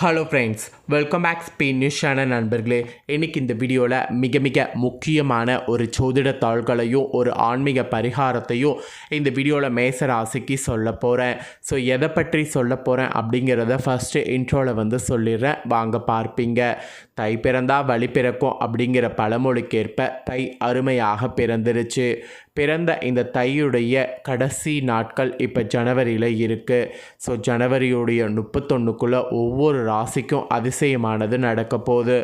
Hello friends, welcome back Spain news channel நண்பர்களே. இன்றைக்கி இந்த வீடியோவில் மிக முக்கியமான ஒரு ஜோதிட தாள்களையும் ஒரு ஆன்மீக பரிகாரத்தையும் இந்த வீடியோவில் மேச ராசிக்கு சொல்ல போகிறேன். ஸோ எதை பற்றி சொல்ல போகிறேன் அப்படிங்கிறத ஃபஸ்ட்டு இன்ட்ரோவில் சொல்லிடுறேன், வாங்க பார்ப்பீங்க. தை பிறந்தா வழி பிறக்கும் அப்படிங்கிற பழமொழிக்கேற்ப தை அருமையாக பிறந்துருச்சு. பிறந்த இந்த தையுடைய கடைசி நாட்கள் இப்போ ஜனவரியில் இருக்குது. ஸோ ஜனவரியுடைய 31க்குள்ளே ஒவ்வொரு ராசிக்கும் அதிசயமானது நடக்க போகுது.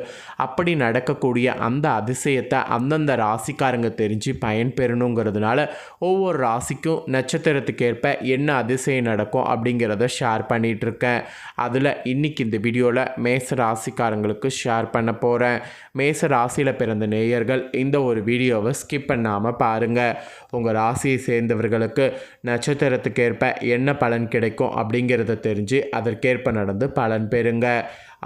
அப்படி நடக்கக்கூடிய அந்த அதிசயத்தை அந்தந்த ராசிக்காரங்க தெரிஞ்சு பயன்பெறணுங்கிறதுனால ஒவ்வொரு ராசிக்கும் நட்சத்திரத்துக்கேற்ப என்ன அதிசயம் நடக்கும் அப்படிங்கிறத ஷேர் பண்ணிகிட்ருக்கேன். அதில் இன்றைக்கி இந்த வீடியோவில் மேச ராசிக்காரங்களுக்கு ஷேர் பண்ண போகிறேன். மேச ராசியில் பிறந்த நேயர்கள் இந்த ஒரு வீடியோவை ஸ்கிப் பண்ணாமல் பாருங்கள். உங்கள் ராசியை சேர்ந்தவர்களுக்கு நட்சத்திரத்துக்கேற்ப என்ன பலன் கிடைக்கும் அப்படிங்கிறத தெரிஞ்சு அதற்கேற்ப நடந்து பலன் பெறுங்க.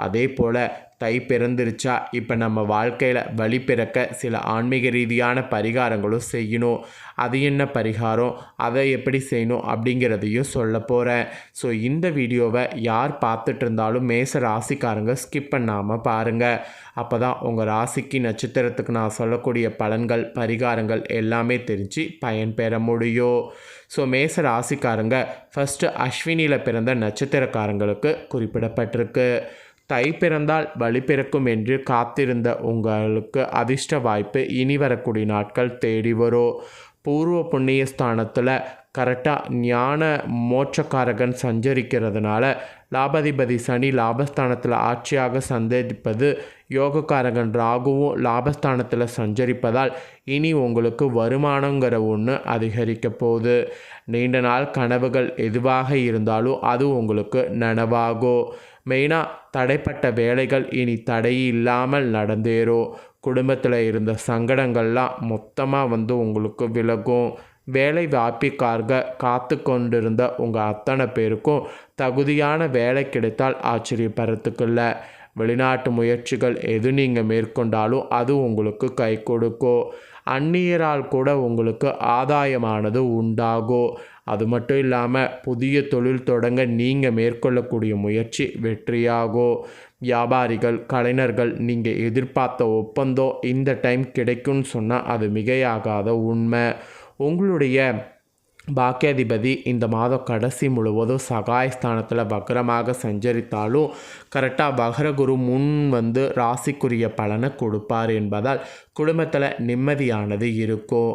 அதே போல் தை பிறந்துருச்சா, இப்போ நம்ம வாழ்க்கையில் வழி பிறக்க சில ஆன்மீக ரீதியான பரிகாரங்களும் செய்யணும். அது என்ன பரிகாரம், அதை எப்படி செய்யணும் அப்படிங்கிறதையும் சொல்ல போகிறேன். ஸோ இந்த வீடியோவை யார் பார்த்துட்டு இருந்தாலும் மேச ராசிக்காரங்க ஸ்கிப் பண்ணாமல் பாருங்கள். அப்போ தான் உங்கள் ராசிக்கு நட்சத்திரத்துக்கு நான் சொல்லக்கூடிய பலன்கள் பரிகாரங்கள் எல்லாமே தெரிஞ்சு பயன்பெற முடியும். ஸோ மேச ராசிக்காரங்க ஃபஸ்ட்டு அஸ்வினியில் பிறந்த நட்சத்திரக்காரங்களுக்கு குறிப்பிடப்பட்டிருக்கு. தை பிறந்தால் வழி பிறக்கும் என்று காத்திருந்த உங்களுக்கு அதிர்ஷ்ட வாய்ப்பு இனி வரக்கூடிய நாட்கள் தேடி வரும். பூர்வ புண்ணிய ஸ்தானத்தில் கரெக்டாக ஞான மோட்சக்காரகன் சஞ்சரிக்கிறதுனால லாபாதிபதி சனி லாபஸ்தானத்தில் ஆட்சியாக சந்தரிப்பது, யோகக்காரகன் ராகுவும் லாபஸ்தானத்தில் சஞ்சரிப்பதால் இனி உங்களுக்கு வருமானங்கிற ஒன்று அதிகரிக்க போகுது. நீண்ட நாள் கனவுகள் எதுவாக இருந்தாலும் அது உங்களுக்கு நனவாகும். மெயினாக தடைப்பட்ட வேலைகள் இனி தடையில்லாமல் நடந்தேறும். குடும்பத்தில் இருந்த சங்கடங்கள்லாம் மொத்தமாக உங்களுக்கு விலகும். வேலை வாய்ப்பிற்காக காத்து கொண்டிருந்த உங்கள் அத்தனை பேருக்கும் தகுதியான வேலை கிடைத்தால் ஆச்சரியப்படுறதுக்குள்ள. வெளிநாட்டு முயற்சிகள் எது நீங்கள் மேற்கொண்டாலும் அது உங்களுக்கு கை கொடுக்கும். அந்நியரால் கூட உங்களுக்கு ஆதாயமானது உண்டாகும். அது மட்டும் இல்லாமல் புதிய தொழில் தொடங்க நீங்கள் மேற்கொள்ளக்கூடிய முயற்சி வெற்றியாகும். வியாபாரிகள், கலைஞர்கள் நீங்கள் எதிர்பார்த்த ஒப்பந்தம் இந்த டைம் கிடைக்கும்னு சொன்னால் அது மிகையாகாத உண்மை. உங்களுடைய பாக்கியாதிபதி இந்த மாதம் கடைசி முழுவதும் சகாயஸ்தானத்தில் வக்ரமாக சஞ்சரித்தாலும் கரெக்டாக வக்ரகுரு முன் ராசிக்குரிய பலனை கொடுப்பார் என்பதால் குடும்பத்தில் நிம்மதியானது இருக்கும்.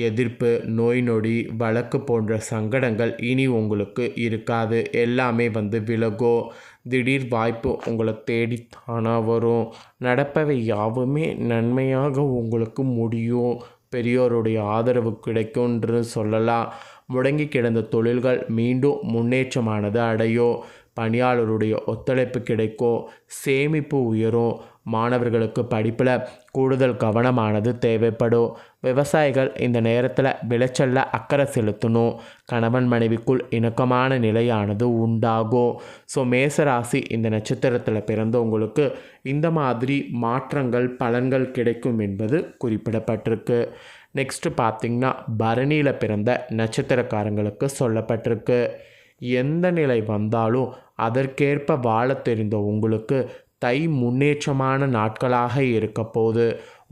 எதிர்ப்பு, நோய் நொடி, வழக்கு போன்ற சங்கடங்கள் இனி உங்களுக்கு இருக்காது. எல்லாமே விலகும். திடீர் வாய்ப்பு உங்களை தேடித்தானாக வரும். நடப்பவை யாவுமே நன்மையாக உங்களுக்கு முடியும். பெரியோருடைய ஆதரவு கிடைக்கும்ன்று சொல்லலாம். முடங்கி கிடந்த தொழில்கள் மீண்டும் முன்னேற்றமானது அடையும். பணியாளருடைய ஒத்துழைப்பு கிடைக்கும். சேமிப்பு உயரும். மாணவர்களுக்கு படிப்பில் கூடுதல் கவனமானது தேவைப்படும். விவசாயிகள் இந்த நேரத்தில் விளைச்சலில் அக்கறை செலுத்தணும். கணவன் மனைவிக்குள் இணக்கமான நிலையானது உண்டாகும். ஸோ மேசராசி இந்த நட்சத்திரத்தில் பிறந்தவங்களுக்கு இந்த மாதிரி மாற்றங்கள் பலன்கள் கிடைக்கும் என்பது குறிப்பிடப்பட்டிருக்கு. நெக்ஸ்ட்டு பார்த்திங்கன்னா பரணியில் பிறந்த நட்சத்திரக்காரங்களுக்கு சொல்லப்பட்டிருக்கு. எந்த நிலை வந்தாலும் அதற்கேற்ப வாழ தெரிந்த உங்களுக்கு தை முன்னேற்றமான நாட்களாக இருக்க போது.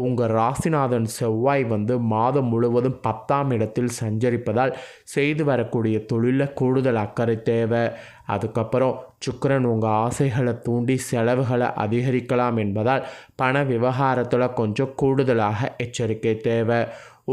உங்கள் ராசிநாதன் செவ்வாய் மாதம் முழுவதும் 10ஆம் இடத்தில் சஞ்சரிப்பதால் செய்து வரக்கூடிய தொழிலில் கூடுதல் அக்கறை தேவை. அதுக்கப்புறம் சுக்கிரன் உங்கள் ஆசைகளை தூண்டி செலவுகளை அதிகரிக்கலாம் என்பதால் பண விவகாரத்தில் கொஞ்சம் கூடுதலாக எச்சரிக்கை தேவை.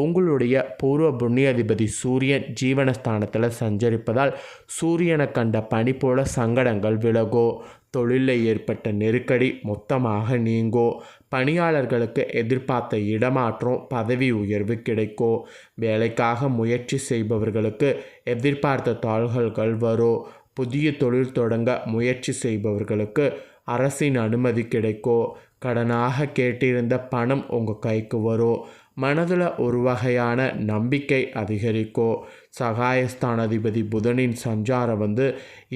உங்களுடைய பூர்வ புண்ணியாதிபதி சூரியன் ஜீவனஸ்தானத்தில் சஞ்சரிப்பதால் சூரியனை கண்ட பனி போல சங்கடங்கள் விலகும். தொழிலில் ஏற்பட்ட நெருக்கடி மொத்தமாக நீங்கும். பணியாளர்களுக்கு எதிர்பார்த்த இடமாற்றம், பதவி உயர்வு கிடைக்கும். வேலைக்காக முயற்சி செய்பவர்களுக்கு எதிர்பார்த்த தாள்கள் வரும். புதிய தொழில் தொடங்க முயற்சி செய்பவர்களுக்கு அரசின் அனுமதி கிடைக்கும். கடனாக கேட்டிருந்த பணம் உங்கள் கைக்கு வரும். மனதில் ஒரு வகையான நம்பிக்கை அதிகரிக்கும். சகாயஸ்தானாதிபதி புதனின் சஞ்சாரம்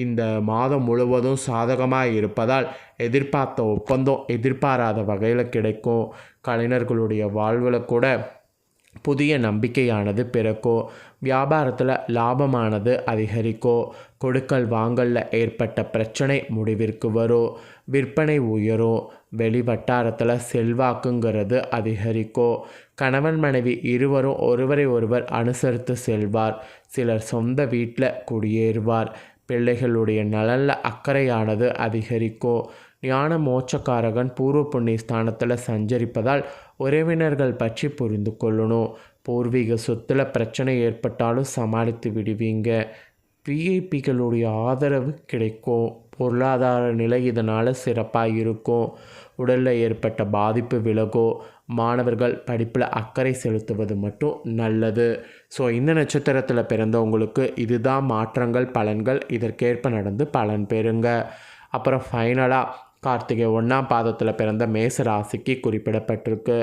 இந்த மாதம் முழுவதும் சாதகமாக இருப்பதால் எதிர்பார்த்த ஒப்பந்தம் எதிர்பாராத வகையில் கிடைக்கும். கலைஞர்களுடைய வாழ்வில் கூட புதிய நம்பிக்கையானது பிறக்கும். வியாபாரத்தில் லாபமானது அதிகரிக்கும். கொடுக்கல் வாங்கல்ல ஏற்பட்ட பிரச்சனை முடிவிற்கு வரும். விற்பனை உயரும். வெளி வட்டாரத்தில் செல்வாக்குங்கிறது அதிகரிக்கும். கணவன் மனைவி இருவரும் ஒருவரை ஒருவர் அனுசரித்து செல்வார். சிலர் சொந்த வீட்டில் குடியேறுவார். பிள்ளைகளுடைய நலனில் அக்கறையானது அதிகரிக்கும். ஞான மோட்சக்காரகன் பூர்வ புண்ணிய ஸ்தானத்தில் சஞ்சரிப்பதால் உறவினர்கள் பற்றி புரிந்து கொள்ளணும். பூர்வீக சொத்தில் பிரச்சனை ஏற்பட்டாலும் சமாளித்து விடுவீங்க. விஐபிகளுடைய ஆதரவு கிடைக்கும். பொருளாதார நிலை இதனால் சிறப்பாக இருக்கும். உடலில் ஏற்பட்ட பாதிப்பு விலகும். மாணவர்கள் படிப்பில் அக்கறை செலுத்துவது மட்டும் நல்லது. ஸோ இந்த நட்சத்திரத்தில் பிறந்தவங்களுக்கு இதுதான் மாற்றங்கள், பலன்கள். இதற்கேற்ப நடந்து பலன் பெறுங்க. அப்புறம் ஃபைனலாக கார்த்திகை 1ஆம் பாதத்தில் பிறந்த மேச ராசிக்கு குறிப்பிடப்பட்டிருக்கு.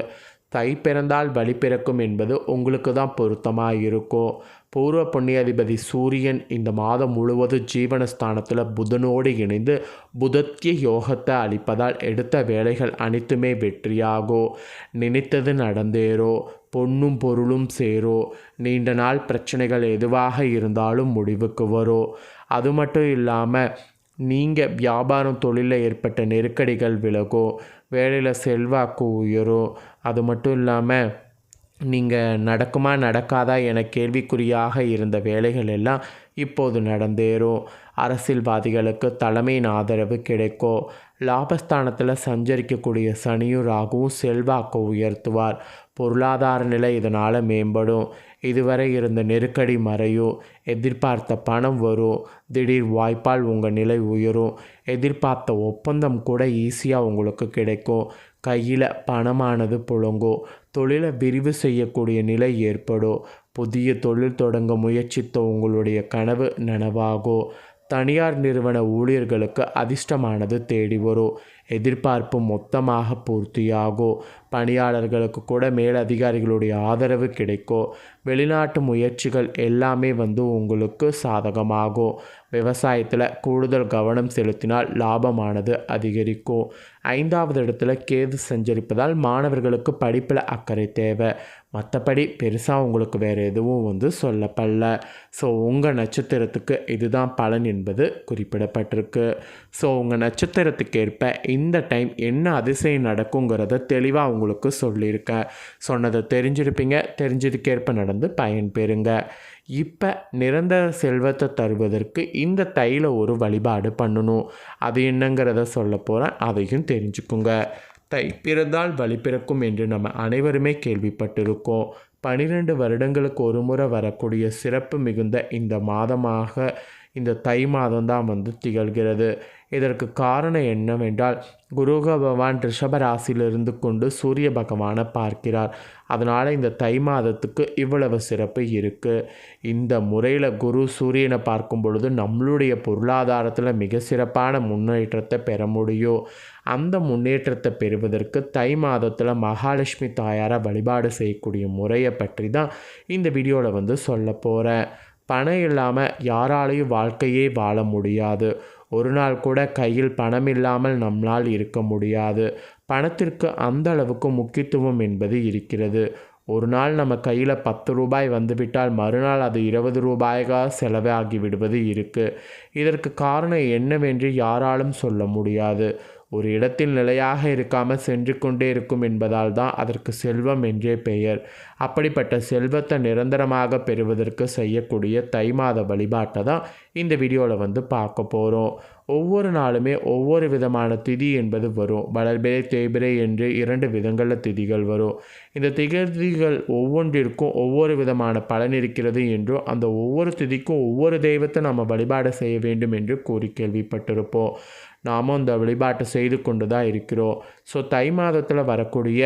தை பிறந்தால் வழி பிறக்கும் என்பது உங்களுக்கு தான் பொருத்தமாக இருக்கும். பூர்வ புண்ணியாதிபதி சூரியன் இந்த மாதம் முழுவதும் ஜீவனஸ்தானத்தில் புதனோடு இணைந்து புதத்திய யோகத்தை அளிப்பதால் எடுத்த வேலைகள் அனைத்துமே வெற்றியாகும். நினைத்தது நடந்தேறோ. பொன்னும் பொருளும் சேரோ. நீண்ட நாள் பிரச்சனைகள் எதுவாக இருந்தாலும் முடிவுக்கு வரும். அது மட்டும் இல்லாமல் நீங்கள் வியாபாரம் தொழிலில் ஏற்பட்ட நெருக்கடிகள் விலகும். வேலையில் செல்வாக்கு உயரும். அது மட்டும் இல்லாமல் நீங்கள் நடக்குமா நடக்காதா என கேள்விக்குறியாக இருந்த வேலைகள் எல்லாம் இப்போது நடந்தேறும். அரசியல்வாதிகளுக்கு தலைமையின் ஆதரவு கிடைக்கும். லாபஸ்தானத்தில் சஞ்சரிக்கக்கூடிய சனியும் ராகுவும் செல்வாக்கு உயர்த்துவார். பொருளாதார நிலை இதனால் மேம்படும். இதுவரை இருந்த நெருக்கடி மறையும். எதிர்பார்த்த பணம் வரும். திடீர் வாய்ப்பால் உங்கள் நிலை உயரும். எதிர்பார்த்த ஒப்பந்தம் கூட ஈஸியாக உங்களுக்கு கிடைக்கும். கையில் பணமானது புழங்கும். தொழிலை விரிவு செய்யக்கூடிய நிலை ஏற்படும். புதிய தொழில் தொடங்க முயற்சித்த உங்களுடைய கனவு நனவாகும். தனியார் நிறுவன ஊழியர்களுக்கு அதிர்ஷ்டமானது தேடி வரும். எதிர்பார்ப்பு மொத்தமாக பூர்த்தியாகும். பணியாளர்களுக்கு கூட மேலதிகாரிகளுடைய ஆதரவு கிடைக்கும். வெளிநாட்டு முயற்சிகள் எல்லாமே உங்களுக்கு சாதகமாகும். விவசாயத்தில் கூடுதல் கவனம் செலுத்தினால் லாபமானது அதிகரிக்கும். 5வது இடத்துல கேது சஞ்சரிப்பதால் மாணவர்களுக்கு படிப்பில் அக்கறை தேவை. மற்றபடி பெருசாக உங்களுக்கு வேறு எதுவும் சொல்லப்படல. ஸோ உங்கள் நட்சத்திரத்துக்கு இதுதான் பலன் என்பது குறிப்பிடப்பட்டிருக்கு. ஸோ உங்கள் நட்சத்திரத்துக்கு ஏற்ப இந்த டைம் என்ன அதிசயம் நடக்குங்கிறத தெளிவாக உங்களுக்கு சொல்லியிருக்கேன். சொன்னதை தெரிஞ்சிருப்பீங்க. தெரிஞ்சதுக்கேற்ப நடந்து பயன் பெறுங்க. இப்போ நிரந்தர செல்வத்தை தருவதற்கு இந்த தைல ஒரு வழிபாடு பண்ணணும். அது என்னங்கிறத சொல்ல போகிறேன். அதையும் தெரிஞ்சுக்குங்க. தை பிறந்தால் வழி பிறக்கும் என்று நம்ம அனைவருமே கேள்விப்பட்டிருக்கோம். 12 வருடங்களுக்கு ஒரு முறை வரக்கூடிய சிறப்பு மிகுந்த இந்த மாதமாக இந்த தை மாதம்தான் திகழ்கிறது. இதற்கு காரணம் என்னவென்றால் குரு பகவான் ரிஷப ராசியிலிருந்து கொண்டு சூரிய பகவானை பார்க்கிறார். அதனால் இந்த தை மாதத்துக்கு இவ்வளவு சிறப்பு இருக்குது. இந்த முறையில் குரு சூரியனை பார்க்கும் பொழுது நம்மளுடைய பொருளாதாரத்தில் மிக சிறப்பான முன்னேற்றத்தை பெற முடியும். அந்த முன்னேற்றத்தை பெறுவதற்கு தை மாதத்தில் மகாலட்சுமி தாயாரை வழிபாடு செய்யக்கூடிய முறையை பற்றி தான் இந்த வீடியோவில் சொல்ல போகிறேன். பணம் இல்லாமல் யாராலையும் வாழ்க்கையே வாழ முடியாது. ஒரு நாள் கூட கையில் பணம் இல்லாமல் நம்மளால் இருக்க முடியாது. பணத்திற்கு அந்த அளவுக்கு முக்கியத்துவம் என்பது இருக்கிறது. ஒரு நாள் நம்ம கையில் 10 ரூபாய் வந்துவிட்டால் மறுநாள் அது 20 ரூபாயாக செலவாகி விடுவது இருக்குது. இதற்கு காரணம் என்னவென்று யாராலும் சொல்ல முடியாது. ஒரு இடத்தில் நிலையாக இருக்காமல் சென்று கொண்டே இருக்கும் என்பதால் தான் அதற்கு செல்வம் என்றே பெயர். அப்படிப்பட்ட செல்வத்தை நிரந்தரமாக பெறுவதற்கு செய்யக்கூடிய தை மாத வழிபாட்டை தான் இந்த வீடியோவில் பார்க்க போகிறோம். ஒவ்வொரு நாளுமே ஒவ்வொரு விதமான திதி என்பது வரும். வளர்பிறை தேய்பிறை என்று 2 விதங்களில் திதிகள் வரும். இந்த திதிகள் ஒவ்வொன்றிற்கும் ஒவ்வொரு விதமான பலன் இருக்கிறது என்றும் அந்த ஒவ்வொரு திதிக்கும் ஒவ்வொரு தெய்வத்தை நம்ம வழிபாடு செய்ய வேண்டும் என்று கூறி கேள்விப்பட்டிருப்போம். நாமும் இந்த வழிபாட்டை செய்து கொண்டு தான் இருக்கிறோம். ஸோ தை மாதத்தில் வரக்கூடிய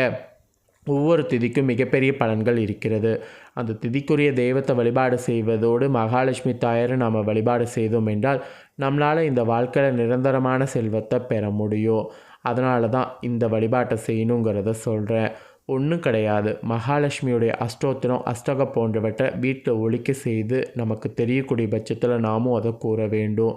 ஒவ்வொரு திதிக்கும் மிகப்பெரிய பலன்கள் இருக்கிறது. அந்த திதிக்குரிய தெய்வத்தை வழிபாடு செய்வதோடு மகாலட்சுமி தாயாரை நாம் வழிபாடு செய்தோம் என்றால் நம்மளால் இந்த வாழ்க்கையில் நிரந்தரமான செல்வத்தை பெற முடியும். அதனால தான் இந்த வழிபாட்டை செய்யணுங்கிறத சொல்கிறேன். ஒன்றும் கிடையாது. மகாலட்சுமியுடைய அஷ்டோத்திரம் அஷ்டகம் போன்றவற்றை வீட்டில் ஒழிக்க செய்து நமக்கு தெரியக்கூடிய பட்சத்தில் நாமும் அதை கூற வேண்டும்.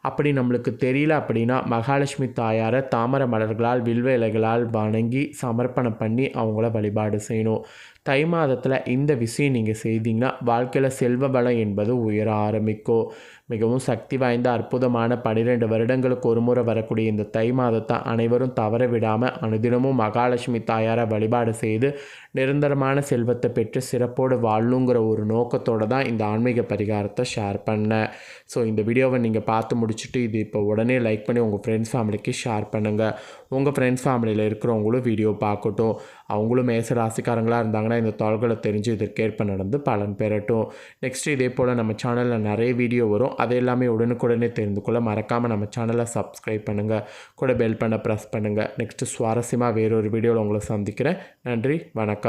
அப்படி நம்மளுக்கு தெரியல அப்படின்னா மகாலட்சுமி தாயாரை தாமரை மலர்களால் வில்வ இலைகளால் வணங்கி சமர்ப்பணம் பண்ணி அவங்கள வழிபாடு செய்யணும். தை மாதத்தில் இந்த விஷயம் நீங்கள் செய்தீங்கன்னா வாழ்க்கையில் செல்வ பலம் என்பது உயர ஆரம்பிக்கும். மிகவும் சக்தி வாய்ந்த அற்புதமான 12 வருடங்களுக்கு ஒரு முறை வரக்கூடிய இந்த தை மாதத்தை அனைவரும் தவற விடாமல் அனுதினமும் மகாலட்சுமி தாயாரை வழிபாடு செய்து நிரந்தரமான செல்வத்தை பெற்று சிறப்போடு வாழணுங்கிற ஒரு நோக்கத்தோடு தான் இந்த ஆன்மீக பரிகாரத்தை ஷேர் பண்ணேன். ஸோ இந்த வீடியோவை நீங்கள் பார்த்து முடிச்சுட்டு இது இப்போ உடனே லைக் பண்ணி உங்கள் ஃப்ரெண்ட்ஸ் ஃபேமிலிக்கு ஷேர் பண்ணுங்கள். உங்கள் ஃப்ரெண்ட்ஸ் ஃபேமிலியில் இருக்கிறவங்களும் வீடியோ பார்க்கட்டும். அவங்களும் மேச ராசிக்காரங்களாக இருந்தாங்கன்னா இந்த தாள்களை தெரிஞ்சு இதற்கேற்ப நடந்து பலன் பெறட்டும். நெக்ஸ்ட் இதே போல் நம்ம சேனலில் நிறைய வீடியோ வரும். அது எல்லாமே உடனுக்குடனே தெரிந்து கொள்ள மறக்காமல் நம்ம சேனலை சப்ஸ்கிரைப் பண்ணுங்கள். கூட பெல் பண்ண ப்ரெஸ் பண்ணுங்கள். நெக்ஸ்ட்டு சுவாரஸ்யமாக வேறொரு வீடியோவில் உங்களை சந்திக்கிறேன். நன்றி, வணக்கம்.